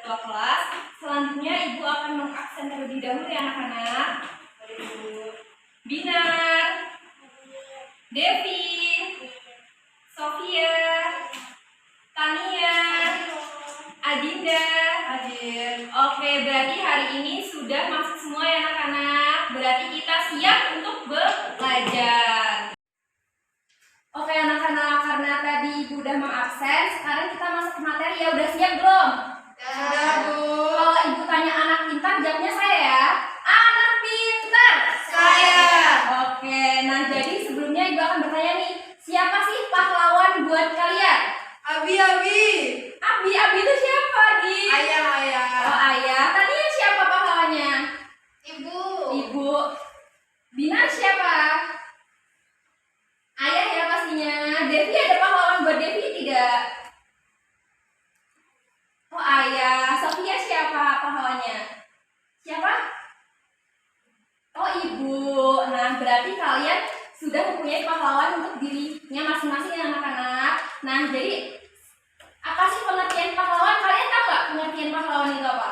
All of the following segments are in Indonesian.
ketua kelas. Selanjutnya Ibu akan mengabsen terlebih dahulu ya anak-anak. Binar, Devi, Sofia, Tania, Adinda, hadir. Oke, berarti hari ini sudah masuk semua ya anak-anak. Berarti kita siap untuk belajar. Oke anak-anak, karena tadi Ibu udah mengabsen, sekarang kita masuk ke materi ya. Udah siap belum? Sudah, Bu. Kalau Ibu tanya anak pintar, jawabnya saya ya. Anak pintar. Saya. Oke, nah jadi sebelumnya Ibu akan bertanya nih, siapa sih pahlawan buat kalian? Abi. Abi itu siapa, Di? Ayah. Oh, ayah. Tadinya siapa pahlawannya? Ibu. Binar siapa? Ayah ya pastinya. Devi ada pahlawan buat Devi tidak? Oh, ayah. Sofia siapa pahlawannya? Siapa? Oh, ibu. Nah, berarti kalian sudah mempunyai pahlawan untuk dirinya masing-masing ya anak-anak. Nah, jadi apa sih pengertian pahlawan? Kalian tahu nggak pengertian pahlawan itu apa?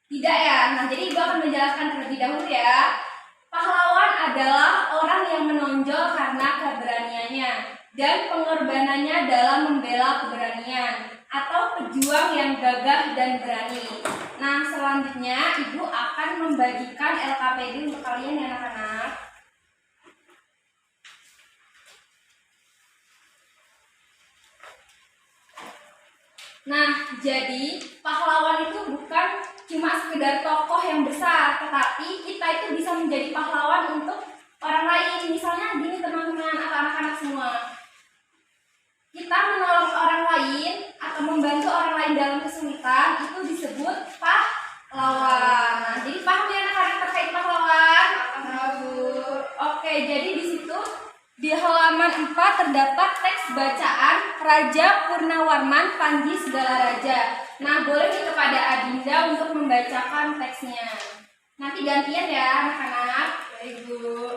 Tidak ya. Nah, jadi ibu akan menjelaskan terlebih dahulu ya. Pahlawan adalah orang yang menonjol karena keberaniannya dan pengorbanannya dalam membela keberanian, atau pejuang yang gagah dan berani. Nah, selanjutnya Ibu akan membagikan LKPD untuk kalian ya anak-anak. Nah, jadi pahlawan itu bukan cuma sekedar tokoh yang besar, tetapi kita itu bisa menjadi pahlawan untuk orang lain. Misalnya gini teman-teman atau anak-anak semua, kita menolong orang lain atau membantu orang lain dalam kesulitan itu disebut pahlawan. Nah, jadi paham ya anak-anak terkait pahlawan? Oke, jadi di situ di halaman 4 terdapat teks bacaan Raja Purnawarman Panji Segala Raja. Nah, boleh nih kepada Adinda untuk membacakan teksnya. Nanti gantian ya anak-anak. Ibu.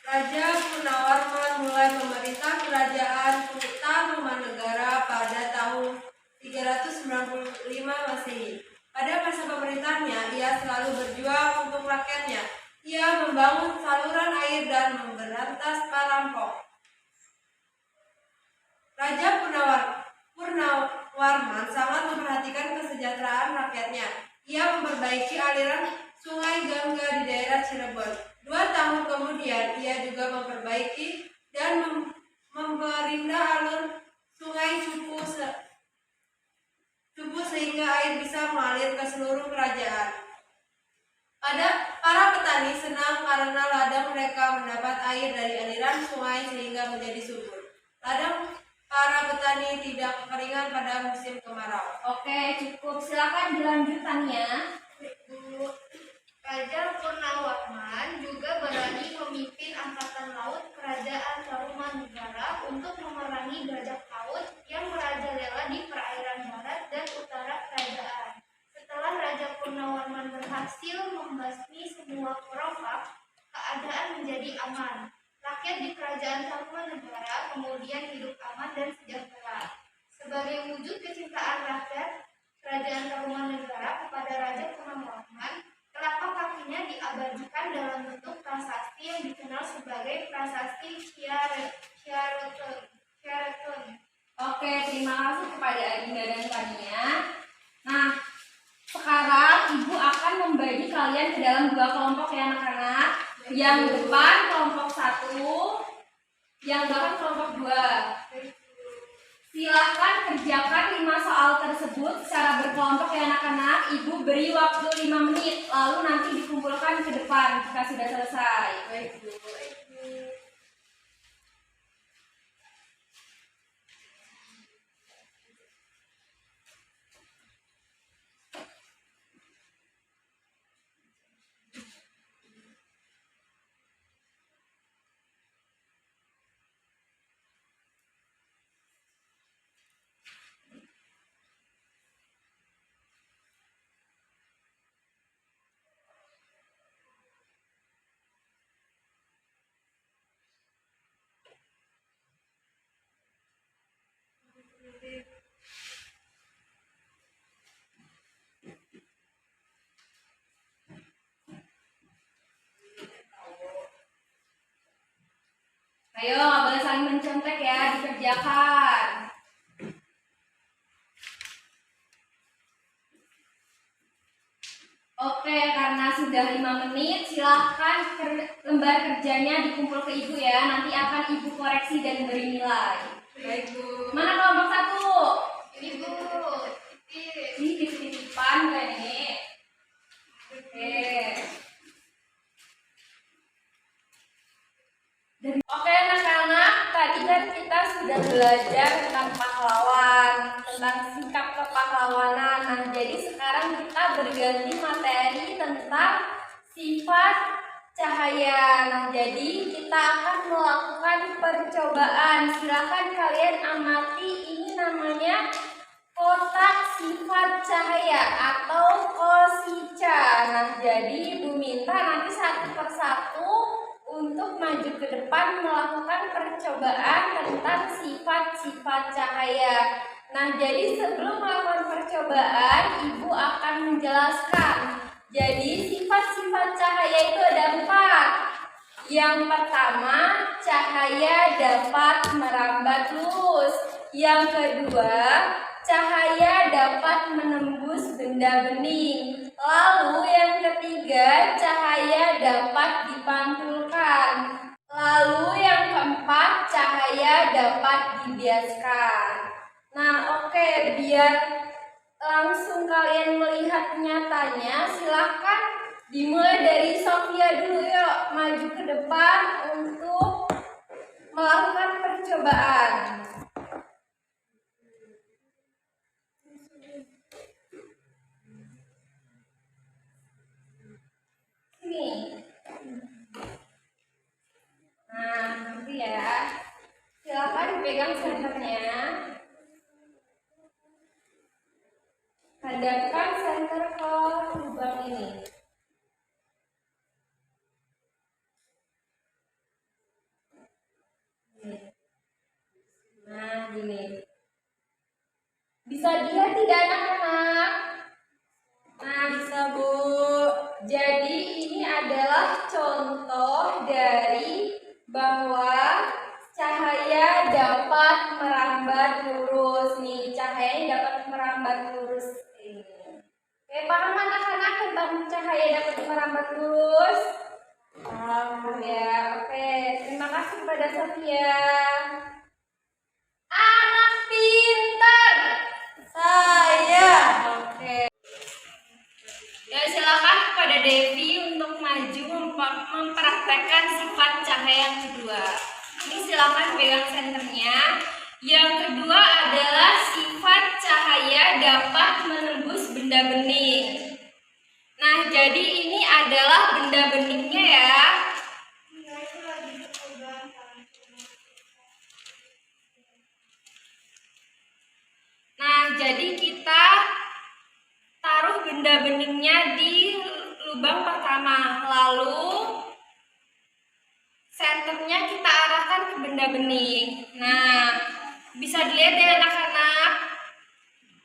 Raja Purnawarman mulai memerintah kerajaan Tarumanegara pada tahun 395 Masehi. Pada masa pemerintahannya, ia selalu berjuang untuk rakyatnya. Ia membangun saluran air dan memberantas perampok. Raja Purnawarman sangat memperhatikan kesejahteraan rakyatnya. Ia memperbaiki aliran sungai Gangga di daerah Cirebon. 2 tahun kemudian, ia juga memperbaiki dan memperindah alur sungai Cupu sehingga air bisa mengalir ke seluruh kerajaan. Para petani senang karena ladang mereka mendapat air dari aliran sungai sehingga menjadi subur. Ladang para petani tidak kekeringan pada musim kemarau. Oke, cukup. Silakan dilanjutkan ya. Bu. Raja Purnawarman juga berani memimpin angkatan laut kerajaan Tarumanegara untuk memerangi bajak laut yang merajalela di perairan barat dan utara kerajaan. Setelah Raja Purnawarman berhasil membasmi semua perompak, keadaan menjadi aman. Rakyat di kerajaan Tarumanegara kemudian hidup aman dan sejahtera. Sebagai wujud kecintaan rakyat kerajaan Tarumanegara kepada Raja Purnawarman, telapak kakinya diabadikan dalam bentuk prasasti yang dikenal sebagai prasasti Sheraton. Oke, terima kasih kepada Adinda dan Tania. Nah, sekarang Ibu akan membagi kalian ke dalam 2 kelompok ya anak-anak. Yang depan kelompok 1, yang belakang kelompok 2. Silahkan kerjakan 5 soal tersebut secara berkelompok ya anak-anak. Ibu beri waktu 5 menit, lalu nanti dikumpulkan ke depan jika sudah selesai. Baik, Bu. Ayo, nggak boleh saling mencontek ya, dikerjakan. Oke, karena sudah 5 menit, silahkan lembar kerjanya dikumpul ke ibu ya. Nanti akan ibu koreksi dan beri nilai. Baik, Bu. Mana kelompok 1? Ini Bu. Ini titip-titipan kayak ini. Oke. Oke anak-anak, tadi kan kita sudah belajar tentang pahlawan, tentang sikap kepahlawanan. Nah, jadi sekarang kita berganti materi tentang sifat cahaya. Nah, jadi kita akan melakukan percobaan. Silakan kalian amati, ini namanya kotak sifat cahaya atau kosica. Nah, jadi Ibu minta nanti satu persatu untuk maju ke depan melakukan percobaan tentang sifat-sifat cahaya. Nah, jadi sebelum melakukan percobaan, Ibu akan menjelaskan. Jadi sifat-sifat cahaya itu ada 4. Yang pertama, cahaya dapat merambat lurus. Yang kedua, cahaya dapat menembus benda bening. Lalu yang ketiga, cahaya dapat dipantulkan. Lalu yang keempat, cahaya dapat dibiaskan. Nah, oke, biar langsung kalian melihat nyatanya, silahkan dimulai dari Sofia dulu yuk, maju ke depan untuk melakukan percobaan. Nih. Nah, nanti ya. Silakan pegang senternya. Hadapkan senter ke lubang ini. Nah, gini. Bisa dilihat tidak anak-anak? Nah, bisa Bu. Jadi ini adalah contoh dari bahwa cahaya dapat merambat lurus. Nih, cahaya dapat merambat lurus ini. Oke, paham anak-anak tentang cahaya dapat merambat lurus? Paham ya. Oke, terima kasih kepada Sofia. Anak pintar. Saya. Oke. Ya, silakan kepada Devi untuk maju mempraktekkan sifat cahaya yang kedua. Ini silakan pegang senternya. Yang kedua adalah sifat cahaya dapat menembus benda bening. Nah, jadi ini adalah benda beningnya ya. Nah, jadi kita taruh benda beningnya di lubang pertama, lalu senternya kita arahkan ke benda bening. Nah, bisa dilihat ya anak-anak.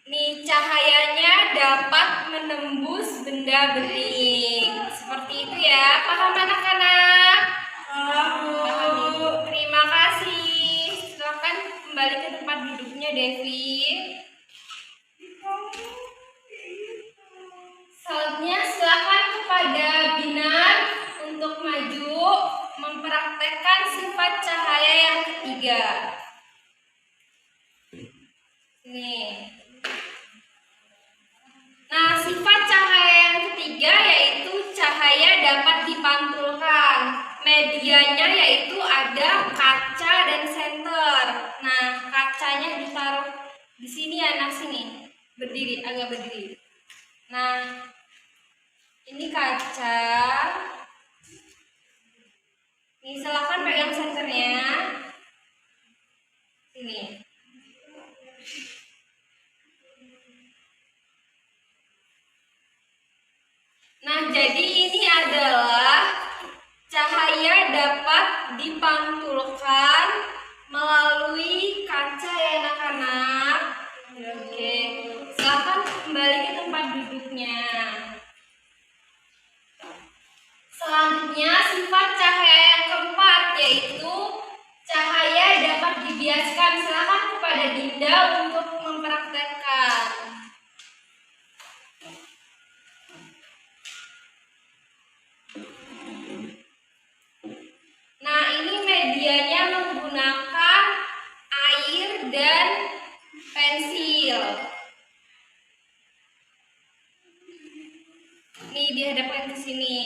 Nih, cahayanya dapat menembus benda bening. Seperti itu ya. Paham anak-anak? Paham, Bu. Terima kasih. Silakan kembali ke tempat duduknya, Devi. Selanjutnya silakan kepada Binar untuk maju mempraktekkan sifat cahaya yang ketiga. Nih. Nah, sifat cahaya yang ketiga yaitu cahaya dapat dipantulkan. Medianya yaitu ada kaca dan senter. Nah, kacanya ditaruh di sini ya, anak sini. Berdiri, agak berdiri. Nah, ini kaca. Nih, silakan pegang senternya. Sini. Nah, jadi ini adalah cahaya dapat dipantulkan melalui kaca ya anak-anak. Oke, silakan kembali ke tempat duduknya. Selanjutnya sifat cahaya yang keempat yaitu cahaya dapat dibiaskan. Silakan kepada Dinda untuk mempraktekkan. Nah, ini medianya menggunakan air dan pensil. Nih, dihadapkan ke sini.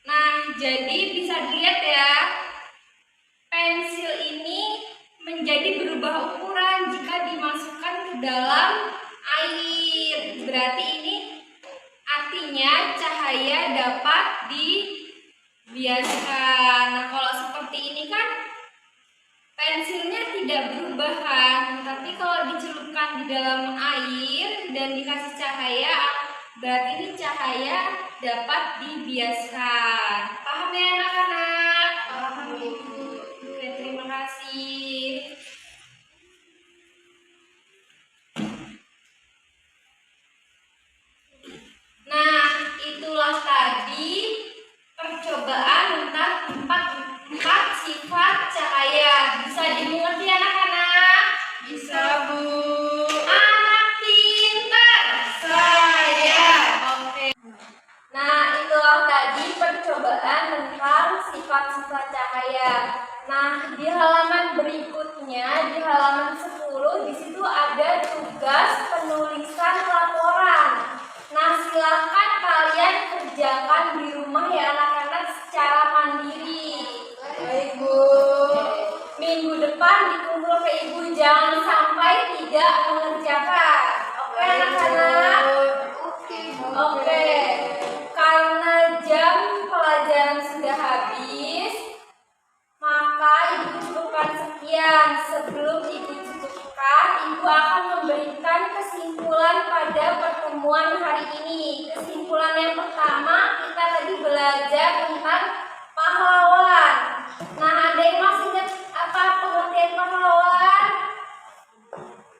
Nah, jadi bisa dilihat ya, pensil ini menjadi berubah ukuran jika dimasukkan ke dalam air. Berarti ini artinya cahaya dapat dibiaskan. Nah, kalau seperti ini kan pensilnya tidak berubah kan, tapi kalau dicelupkan di dalam air dan dikasih cahaya, berarti ini cahaya dapat dibiaskan. Paham ya anak-anak? Paham, Ibu. Oke, terima kasih. Nah, itulah tadi percobaan tentang empat sifat cahaya. Bisa dimengerti anak-anak? Bisa, Bu. Anak pintar. Saya. Oke. Nah, itulah tadi percobaan tentang sifat-sifat cahaya. Nah, di halaman berikutnya, di halaman 10, di situ ada tugas penulisan laporan. Nah, silakan kalian kerjakan di rumah ya anak-anak secara mandiri. Baik, Bu. Minggu depan dikumpul ke ibu, jangan sampai tidak mengerjakan. Oke anak-anak? Oke, Bu. Oke. Karena jam pelajaran sudah habis, maka ibu cukupkan sekian. Sebelum ibu cukupkan, ibu akan memberikan kesimpulan pada pertemuan hari ini. Kesimpulan yang pertama, kita tadi belajar tentang pahlawan. Nah, ada yang masih ingat apa pengertian pahlawan?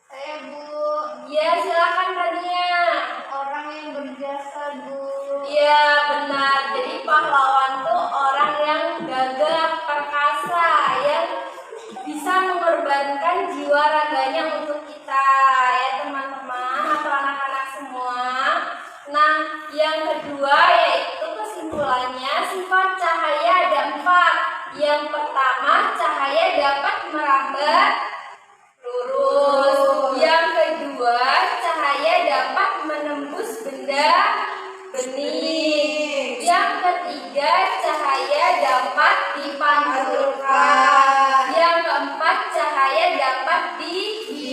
Saya, Bu. Ya, silakan Tania. Orang yang berjasa, Bu. Iya, benar. Jadi pahlawan tuh orang yang gagah, perkasa, yang bisa mengorbankan jiwa raganya untuk kita, ya teman-teman atau anak-anak semua. Nah, yang kedua yaitu kesimpulannya sifat cahaya ada 4. Yang pertama, cahaya dapat merambat lurus. Yang kedua, cahaya dapat menembus benda bening. Yang ketiga, cahaya dapat dipantulkan. Yang keempat, cahaya dapat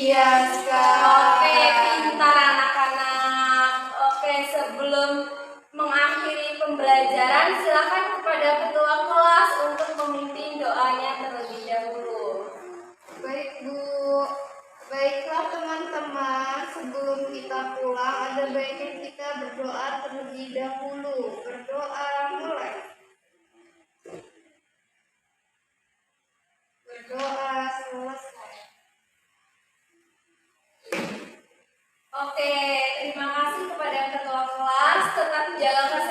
Biaskan. Oke, pintar anak-anak. Oke, sebelum mengakhiri pembelajaran, silakan kepada ketua kelas untuk memimpin doanya terlebih dahulu. Baik, Bu. Baiklah teman-teman, sebelum kita pulang ada baiknya kita berdoa terlebih dahulu. Berdoa mulai. Berdoa selesai. Oke, terima kasih kepada ketua kelas. Tetap jaga kesehatan